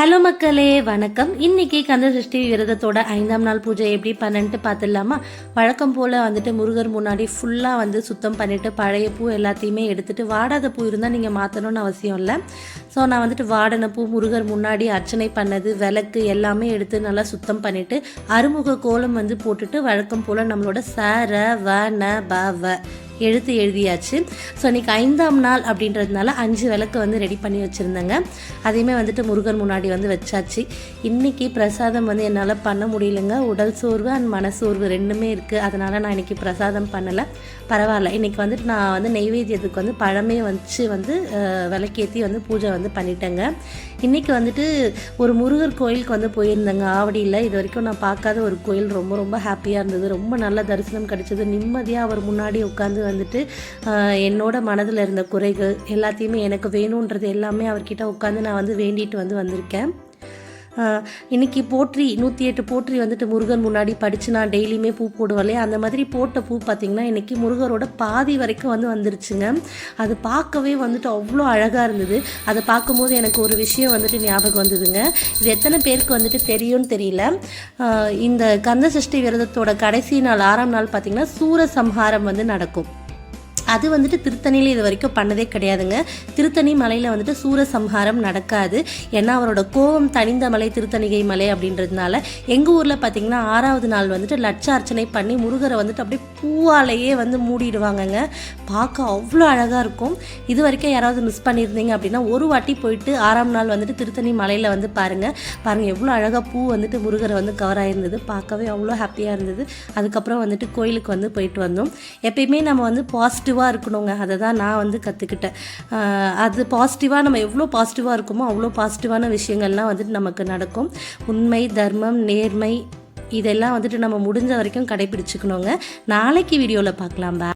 Hello மக்களே, வணக்கம். இன்னைக்கு கந்தசஷ்டி விரதத்தோட 5ஆம் நாள் பூஜை எப்படி பண்ணன்ட்டு பார்த்துடலாமா? வழக்கம் போல் வந்துட்டு முருகர் முன்னாடி ஃபுல்லாக வந்து சுத்தம் பண்ணிவிட்டு பழைய பூ எல்லாத்தையுமே எடுத்துகிட்டு, வாடாத பூ இருந்தால் நீங்கள் மாற்றணும்னு அவசியம் இல்லை. ஸோ நான் வந்துட்டு வாடின பூ முருகர் முன்னாடி அர்ச்சனை பண்ணது, விளக்கு எல்லாமே எடுத்து நல்லா சுத்தம் பண்ணிவிட்டு அறுமுக கோலம் வந்து போட்டுட்டு வழக்கம் போல் நம்மளோட சர வ ந ப வ எழுத்து எழுதியாச்சு. ஸோ இன்றைக்கி 5ஆம் நாள் அப்படின்றதுனால 5 விளக்கு வந்து ரெடி பண்ணி வச்சுருந்தேங்க. அதையுமே வந்துட்டு முருகன் முன்னாடி வந்து வச்சாச்சு. இன்றைக்கி பிரசாதம் வந்து என்னால் பண்ண முடியலைங்க. உடல் சோர்வு அண்ட் மனசோர்வு ரெண்டுமே இருக்குது. அதனால் நான் இன்றைக்கி பிரசாதம் பண்ணலை. பரவாயில்ல, இன்றைக்கி வந்துட்டு நான் வந்து நெய்வேத்தியத்துக்கு வந்து பழமே வச்சு வந்து விளக்கேற்றி வந்து பூஜை வந்து பண்ணிட்டேங்க. இன்றைக்கி வந்துட்டு ஒரு முருகர் கோயிலுக்கு வந்து போயிருந்தேங்க ஆவடியில். இது வரைக்கும் நான் பார்க்காத ஒரு கோயில். ரொம்ப ரொம்ப ஹாப்பியாக இருந்தது. ரொம்ப நல்ல தரிசனம் கிடச்சிது. நிம்மதியாக அவர் முன்னாடி உட்காந்து வந்துட்டு என்னோட மனதில் இருந்த குறைகள் எல்லாத்தையுமே எனக்கு வேணுன்றது எல்லாமே அவர்கிட்ட உட்காந்து நான் வந்து வேண்டிட்டு வந்திருக்கேன். இன்றைக்கி போற்றி 108 போற்றி வந்துட்டு முருகன் முன்னாடி படித்து நான் டெய்லியுமே பூ போடுவாளே, அந்த மாதிரி போட்ட பூ பார்த்திங்கன்னா இன்றைக்கி முருகரோட பாதி வரைக்கும் வந்து வந்துருச்சுங்க. அது பார்க்கவே வந்துட்டு அவ்வளோ அழகாக இருந்தது. அதை பார்க்கும்போது எனக்கு ஒரு விஷயம் வந்துட்டு ஞாபகம் வந்ததுங்க. இது எத்தனை பேருக்கு வந்துட்டு தெரியும்னு தெரியல. இந்த கந்தசஷ்டி விரதத்தோட கடைசி நாள் 6ஆம் நாள் பார்த்திங்கன்னா சூரசம்ஹாரம் வந்து நடக்கும். அது வந்துட்டு திருத்தணியில் இது வரைக்கும் பண்ணதே கிடையாதுங்க. திருத்தணி மலையில் வந்துட்டு சூரசம்ஹாரம் நடக்காது. ஏன்னா அவரோட கோபம் தணிந்த மலை திருத்தணிகை மலை அப்படின்றதுனால எங்கள் ஊரில் பார்த்திங்கன்னா 6ஆவது நாள் வந்துட்டு லட்சார்ச்சனை பண்ணி முருகரை வந்துட்டு அப்படியே பூவாலேயே வந்து மூடிடுவாங்கங்க. பார்க்க அவ்வளோ அழகாக இருக்கும். இது வரைக்கும் யாராவது மிஸ் பண்ணியிருந்தீங்க அப்படின்னா ஒரு வாட்டி போயிட்டு 6ஆம் நாள் வந்துட்டு திருத்தணி மலையில் வந்து பாருங்கள் எவ்வளோ அழகாக பூ வந்துட்டு முருகரை வந்து கவர் ஆகிருந்தது. பார்க்கவே அவ்வளோ ஹாப்பியாக இருந்தது. அதுக்கப்புறம் வந்துட்டு கோயிலுக்கு வந்து போயிட்டு வந்தோம். எப்பயுமே நம்ம வந்து பாசிட்டிவாக இருக்கணுங்க. அதை தான் நான் வந்து கற்றுக்கிட்டேன். அது பாசிட்டிவாக நம்ம எவ்வளோ பாசிட்டிவாக இருக்குமோ அவ்வளோ பாசிட்டிவான விஷயங்கள்லாம் வந்துட்டு நமக்கு நடக்கும். உண்மை, தர்மம், நேர்மை இதெல்லாம் வந்துட்டு நம்ம முடிஞ்ச வரைக்கும் கடைபிடிச்சுக்கணுங்க. நாளைக்கு வீடியோவில் பார்க்கலாம்.